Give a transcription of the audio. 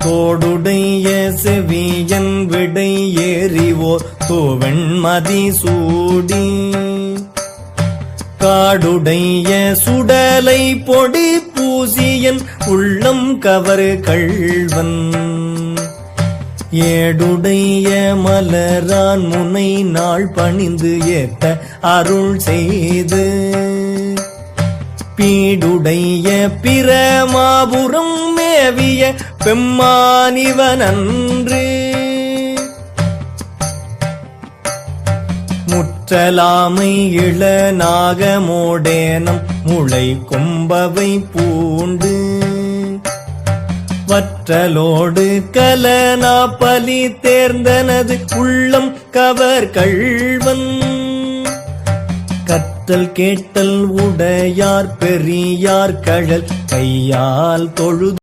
தோடுடைய செவியன் விடை ஏறிவோர் தூவெண்மதி சூடி காடுடைய சுடலை பொடி பூசியன் உள்ளம் கவர் கள்வன் ஏடுடைய மலரான் முனை நாள் பணிந்து ஏத்த அருள் செய்து பீடுடைய பிரமாபுரம் மேவிய பெம்மானிவனன்று முற்றலாமை இள நாகமோடேனம் முளை கொம்பவை பூண்டு வற்றலோடு கலனாப்பலி தேர்ந்தனது உள்ளம் கவர் கள்வன் கற்றல் கேட்டல் உடையார் பெரியார் கழல் கையால் தொழுது